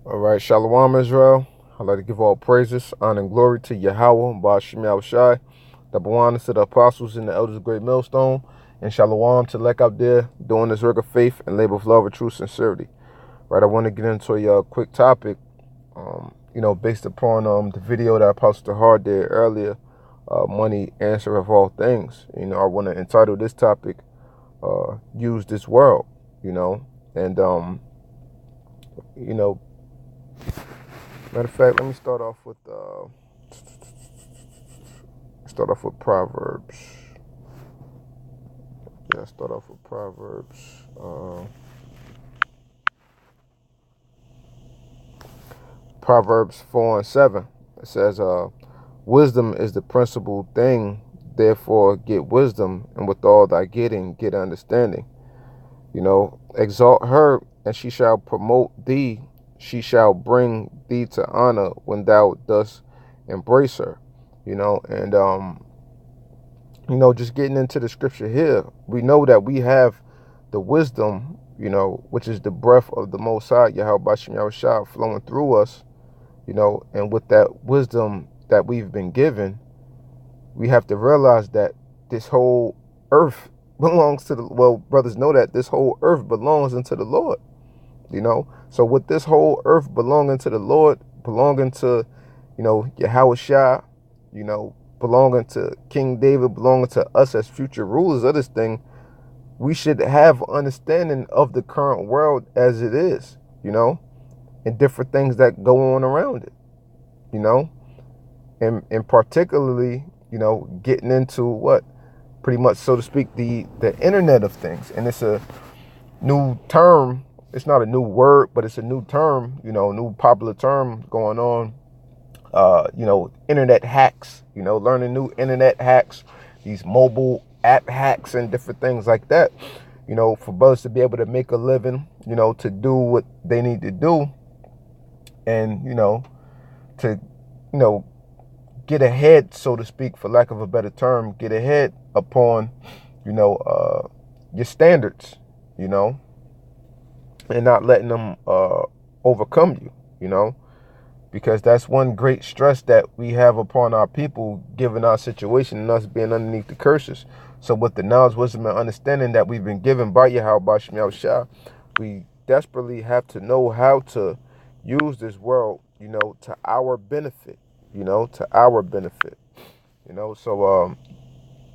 All right, Shalawam, Israel. I'd like to give all praises, honor, and glory to YAHAWAH, YAHAWASHI, the Bawanas to the apostles and the elders of Great Millstone, and Shalawam to Lek out there doing this work of faith and labor of love and true sincerity. Right, I want to get into a quick topic, based upon the video that Apostle Hard did earlier, money, answer of all things. I want to entitle this topic, Use This World, and, matter of fact, let me start off with Proverbs. Yeah, start off with Proverbs. Proverbs 4:7. It says, "Wisdom is the principal thing. Therefore, get wisdom, and with all thy getting, get understanding. Exalt her, and she shall promote thee. She shall bring thee to honor when thou dost embrace her." Just getting into the scripture here, we know that we have the wisdom, which is the breath of the Most High, YAHAWASHI, flowing through us, and with that wisdom that we've been given, we have to realize that this whole earth belongs to brothers know that this whole earth belongs unto the Lord, So with this whole earth belonging to the Lord, belonging to, YAHAWASHI, belonging to King David, belonging to us as future rulers of this thing, we should have understanding of the current world as it is, and different things that go on around it, and particularly, getting into what pretty much, so to speak, the internet of things. And it's a new term. It's not a new word, but it's a new term, new popular term going on. Internet hacks, learning new internet hacks, these mobile app hacks and different things like that, for brothers to be able to make a living, to do what they need to do, and, to, get ahead, so to speak, for lack of a better term, get ahead upon, your standards, and not letting them overcome you, because that's one great stress that we have upon our people, given our situation and us being underneath the curses. So with the knowledge, wisdom, and understanding that we've been given by YAHAWASHI, we desperately have to know how to use this world, to our benefit, to our benefit, So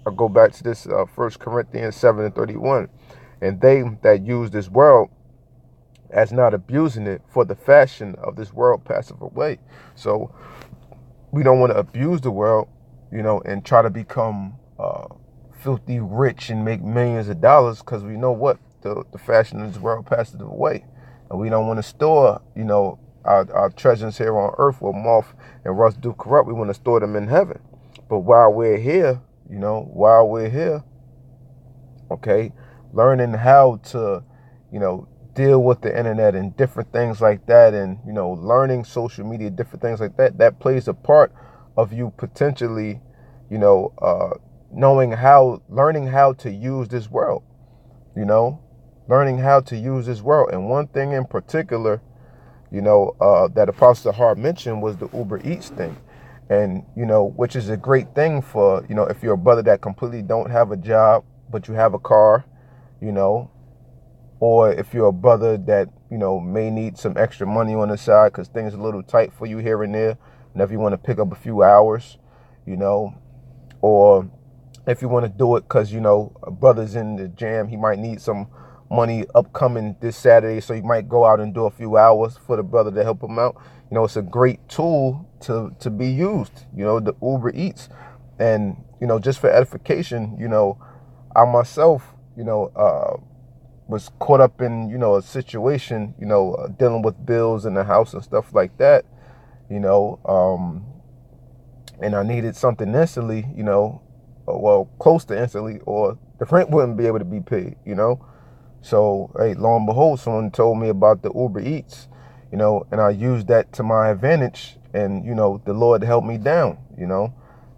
I'll go back to this 1 Corinthians 7:31. "And they that use this world as not abusing it, for the fashion of this world passeth away." So we don't want to abuse the world, and try to become filthy rich and make millions of dollars, because we know what the fashion of this world passes away, and we don't want to store, our treasures here on earth where moth and rust do corrupt. We want to store them in heaven. But while we're here, okay, learning how to, deal with the internet and different things like that, and, learning social media, different things like that, that plays a part of you potentially, learning how to use this world, learning how to use this world. And one thing in particular, that Apostle Hart mentioned was the Uber Eats thing. And, which is a great thing for, if you're a brother that completely don't have a job, but you have a car, or if you're a brother that, may need some extra money on the side because things are a little tight for you here and there, and if you want to pick up a few hours, or if you want to do it because, a brother's in the jam, he might need some money upcoming this Saturday, so you might go out and do a few hours for the brother to help him out. It's a great tool to be used, the Uber Eats. And, just for edification, I myself, was caught up in, a situation, dealing with bills in the house and stuff like that, and I needed something instantly, close to instantly, or the rent wouldn't be able to be paid, So, hey, lo and behold, someone told me about the Uber Eats, and I used that to my advantage, and, the Lord helped me down,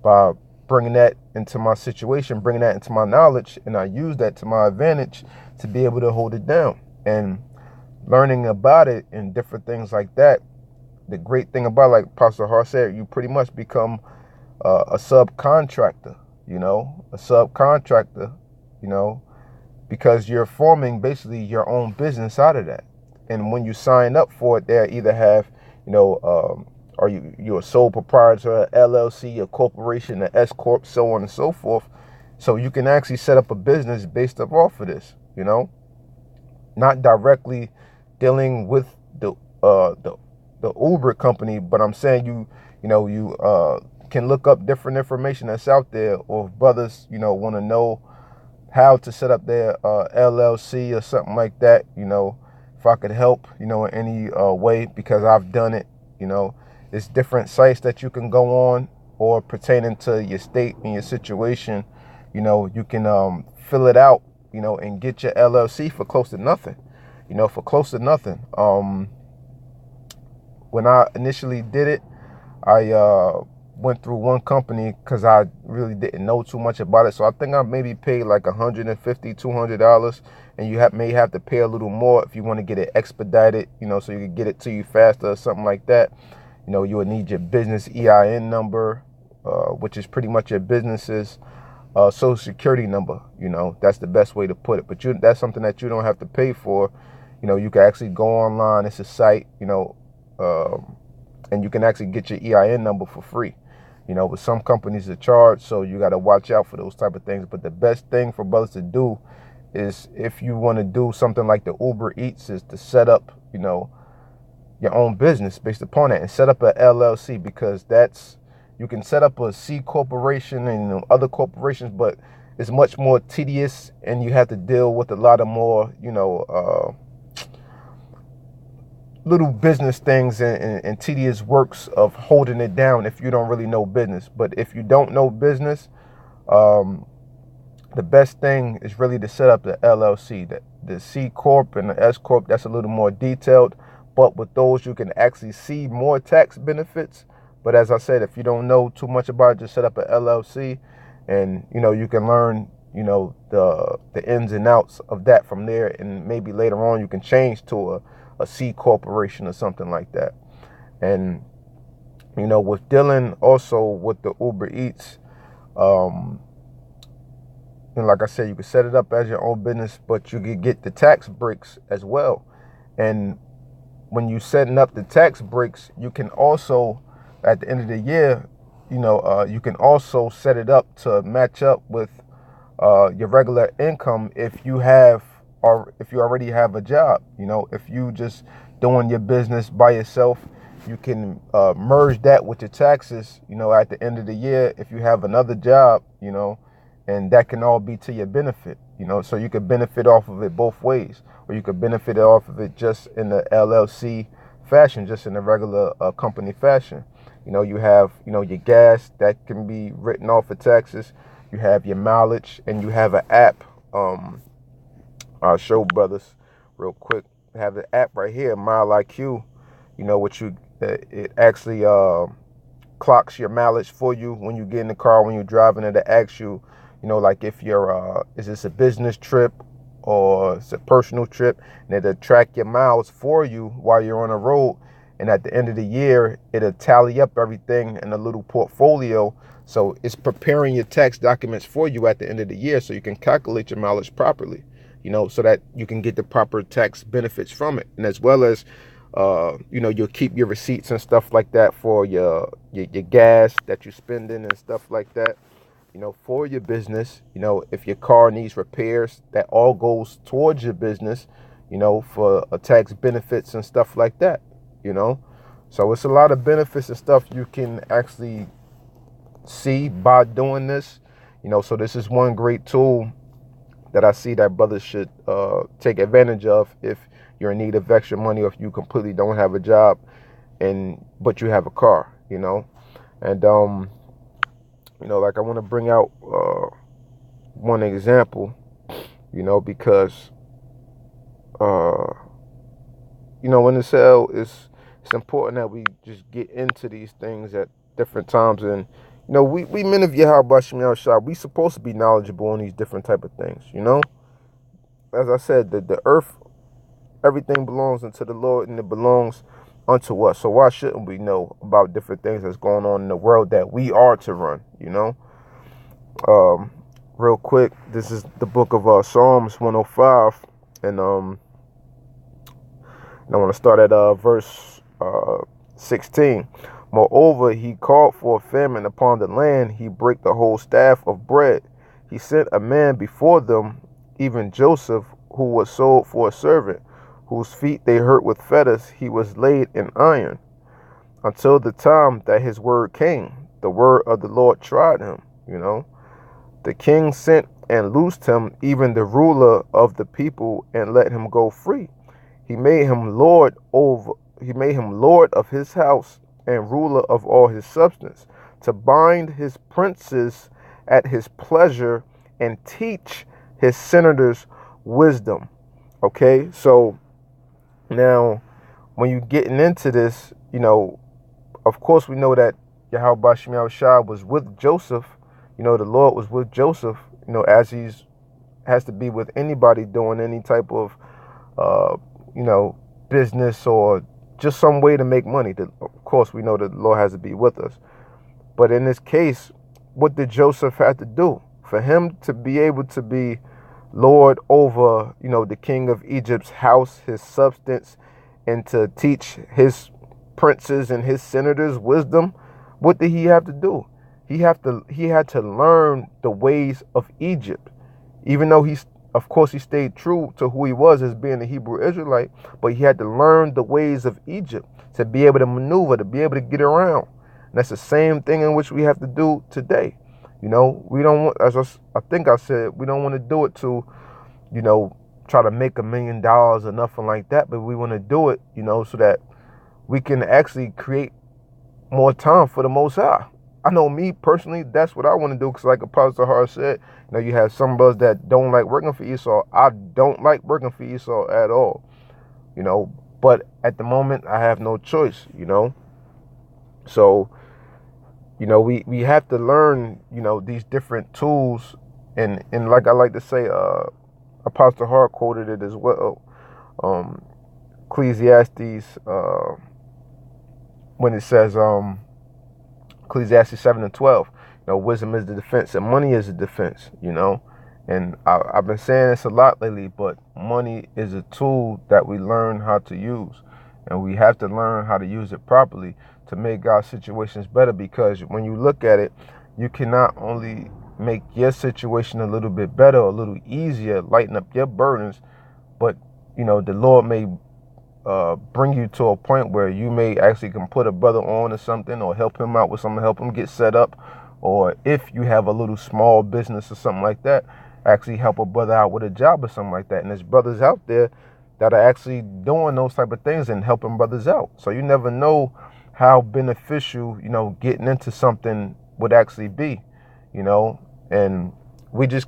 by bringing that into my situation, bringing that into my knowledge, and I used that to my advantage to be able to hold it down. And learning about it and different things like that, the great thing about, like Pastor Hart said, you pretty much become a subcontractor, a subcontractor, you know, because you're forming basically your own business out of that. And when you sign up for it, they either have, are you're a sole proprietor, a LLC, a corporation, an S corp, so on and so forth. So you can actually set up a business based off of this, not directly dealing with the Uber company, but I'm saying you can look up different information that's out there, or if brothers want to know how to set up their LLC or something like that, if I could help, in any way, because I've done it. It's different sites that you can go on, or pertaining to your state and your situation. You can fill it out, and get your LLC for close to nothing. When I initially did it, I went through one company because I really didn't know too much about it. So I think I maybe paid like $150, $200, and you may have to pay a little more if you want to get it expedited, so you can get it to you faster or something like that. You would need your business EIN number, which is pretty much your business's social security number. That's the best way to put it. But that's something that you don't have to pay for. You can actually go online. It's a site, and you can actually get your EIN number for free. But some companies are charged, so you got to watch out for those type of things. But the best thing for brothers to do is, if you want to do something like the Uber Eats, is to set up, your own business based upon that, and set up a LLC, because you can set up a C corporation and other corporations, but it's much more tedious, and you have to deal with a lot of more, little business things and tedious works of holding it down if you don't really know business. But if you don't know business, the best thing is really to set up the LLC. The C corp and the S corp, that's a little more detailed, but with those you can actually see more tax benefits. But as I said, if you don't know too much about it, just set up an LLC, and you can learn the ins and outs of that from there, and maybe later on you can change to a C corporation or something like that. And with dealing also with the Uber Eats, and like I said, you can set it up as your own business, but you could get the tax breaks as well. And when you setting up the tax breaks, you can also, at the end of the year, you can also set it up to match up with your regular income if you already have a job. If you just doing your business by yourself, you can merge that with your taxes, at the end of the year, if you have another job, and that can all be to your benefit, so you could benefit off of it both ways, or you could benefit off of it just in the LLC fashion, just in the regular company fashion. You have, your gas that can be written off of taxes. You have your mileage, and you have an app. I'll show brothers real quick. I have the app right here, Mile IQ. It actually clocks your mileage for you when you get in the car, when you're driving. It asks you, like if you're, is this a business trip or it's a personal trip, and it'll track your miles for you while you're on the road. And at the end of the year, it'll tally up everything in a little portfolio. So it's preparing your tax documents for you at the end of the year, so you can calculate your mileage properly, so that you can get the proper tax benefits from it. And as well as, you'll keep your receipts and stuff like that for your gas that you're spending and stuff like that, for your business. If your car needs repairs, that all goes towards your business, for tax benefits and stuff like that. So it's a lot of benefits and stuff you can actually see by doing this. So this is one great tool that I see that brothers should take advantage of if you're in need of extra money, or if you completely don't have a job but you have a car. And like I want to bring out one example, because in the cell, it's important that we just get into these things at different times. And we men of YAHAWASHI, we supposed to be knowledgeable on these different type of things. As I said, the earth everything belongs unto the Lord, and it belongs unto us. So why shouldn't we know about different things that's going on in the world that we are to run, you know? Real quick, this is the book of Psalms 105, and I want to start at verse 16. Moreover, he called for a famine upon the land. He brake the whole staff of bread. He sent a man before them, even Joseph, who was sold for a servant, whose feet they hurt with fetters. He was laid in iron, until the time that his word came. The word of the Lord tried him, you know. The king sent and loosed him, even the ruler of the people, and let him go free. He made him lord of his house and ruler of all his substance, to bind his princes at his pleasure and teach his senators wisdom. Okay, so now when you're getting into this, you know, of course we know that YAHAWASHI was with Joseph. You know, the Lord was with Joseph, you know, as he's has to be with anybody doing any type of you know, business or just some way to make money. Of course, we know that the Lord has to be with us. But in this case, what did Joseph have to do? For him to be able to be Lord over, you know, the king of Egypt's house, his substance, and to teach his princes and his senators wisdom, what did he have to do? He had to learn the ways of Egypt. Even though of course he stayed true to who he was as being a Hebrew Israelite, but he had to learn the ways of Egypt to be able to maneuver, to be able to get around. And that's the same thing in which we have to do today. You know, we don't want, as I think I said, we don't want to do it to, you know, try to make $1 million or nothing like that, but we want to do it, you know, so that we can actually create more time for the Most High. I know me personally, that's what I want to do, because like Apostle Har said, you know, you have some of us that don't like working for Esau. I don't like working for Esau at all, you know, but at the moment I have no choice, you know. So, you know, we have to learn, you know, these different tools, and like I like to say, Apostle Har quoted it as well, Ecclesiastes, when it says, Ecclesiastes 7:12, you know, wisdom is the defense and money is the defense, you know. And I've been saying this a lot lately, but money is a tool that we learn how to use, and we have to learn how to use it properly to make our situations better. Because when you look at it, you cannot only make your situation a little bit better, a little easier, lighten up your burdens, but, you know, the Lord may bring you to a point where you may actually can put a brother on or something, or help him out with something, help him get set up. Or if you have a little small business or something like that, actually help a brother out with a job or something like that. And there's brothers out there that are actually doing those type of things and helping brothers out. So you never know how beneficial, you know, getting into something would actually be, you know. And we just,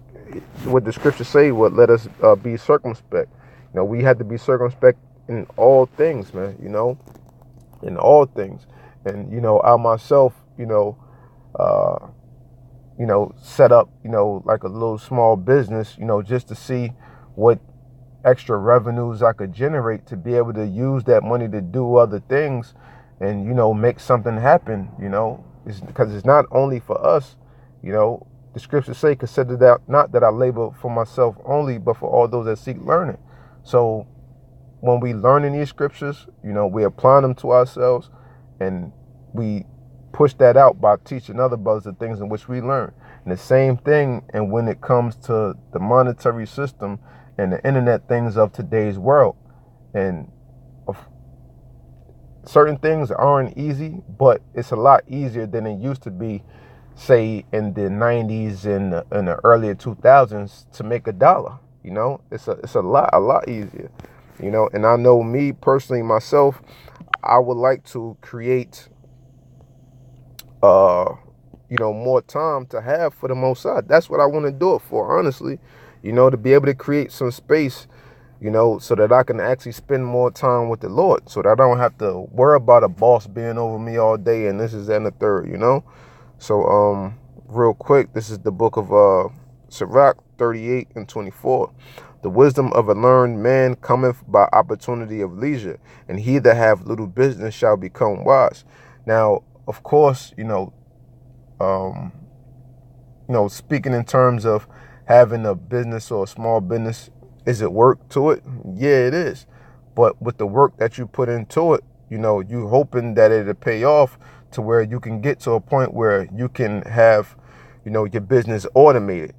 what the scriptures say, what let us be circumspect. You know, we had to be circumspect in all things, man, you know, in all things. And, you know, I myself, you know, set up, you know, like a little small business, you know, just to see what extra revenues I could generate to be able to use that money to do other things and, you know, make something happen, you know. It's because it's not only for us, you know. The scriptures say, consider that not that I labor for myself only, but for all those that seek learning. So when we learn in these scriptures, you know, we apply them to ourselves, and we push that out by teaching other brothers the things in which we learn. And the same thing, and when it comes to the monetary system and the internet things of today's world, and certain things aren't easy, but it's a lot easier than it used to be, say in the 90s and in the earlier 2000s, to make $1. You know, it's a lot easier. You know, and I know me personally, myself, I would like to create, you know, more time to have for the Most High. That's what I want to do it for, honestly. You know, to be able to create some space, you know, so that I can actually spend more time with the Lord, so that I don't have to worry about a boss being over me all day and this is that and the third, you know. So, real quick, this is the book of Sirach 38 and 24. The wisdom of a learned man cometh by opportunity of leisure, and he that have little business shall become wise. Now, of course, speaking in terms of having a business or a small business, is it work to it? Yeah, it is. But with the work that you put into it, you hoping that it'll pay off to where you can get to a point where you can have, your business automated,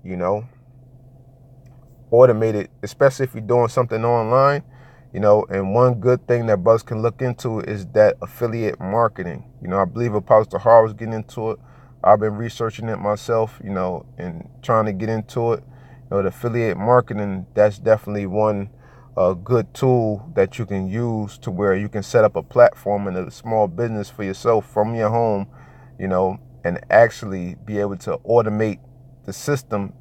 automated, especially if you're doing something online, and one good thing that brothers can look into is that affiliate marketing. I believe Apostle Har was getting into it. I've been researching it myself, and trying to get into it. The affiliate marketing, that's definitely one good tool that you can use to where you can set up a platform and a small business for yourself from your home, and actually be able to automate the system,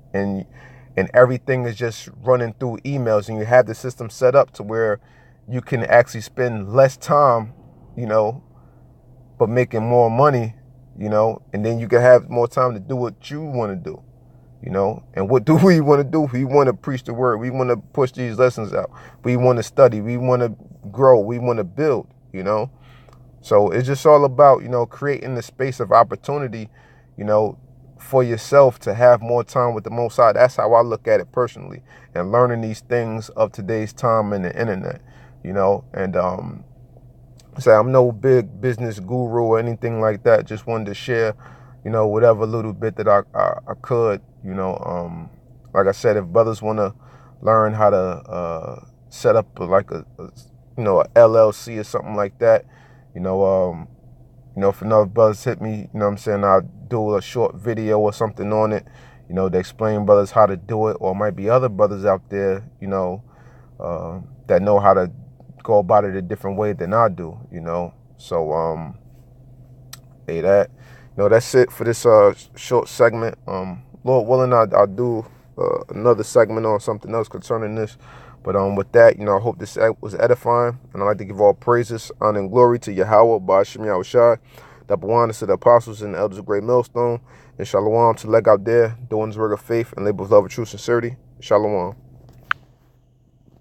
and everything is just running through emails, and you have the system set up to where you can actually spend less time, but making more money, and then you can have more time to do what you want to do, and what do we want to do? We want to preach the word. We want to push these lessons out. We want to study. We want to grow. We want to build, So it's just all about, creating the space of opportunity, for yourself to have more time with the Most High. That's how I look at it personally, and learning these things of today's time and the internet, and so I'm no big business guru or anything like that. Just wanted to share, whatever little bit that I could, like I said, if brothers want to learn how to set up a LLC or something like that, if another brothers hit me, I'll do a short video or something on it, to explain brothers how to do it, or might be other brothers out there, that know how to go about it a different way than I do, So, hey, that's it for this short segment. Lord willing, I'll do another segment on something else concerning this. But with that, I hope this was edifying, and I'd like to give all praises, honor, and glory to YAHAWAH, YAHAWASHI, double honor to the apostles and the elders of Great Millstone, and Shalawam to leg out there, doing his work of faith and labor of love, of true sincerity. Shalawam.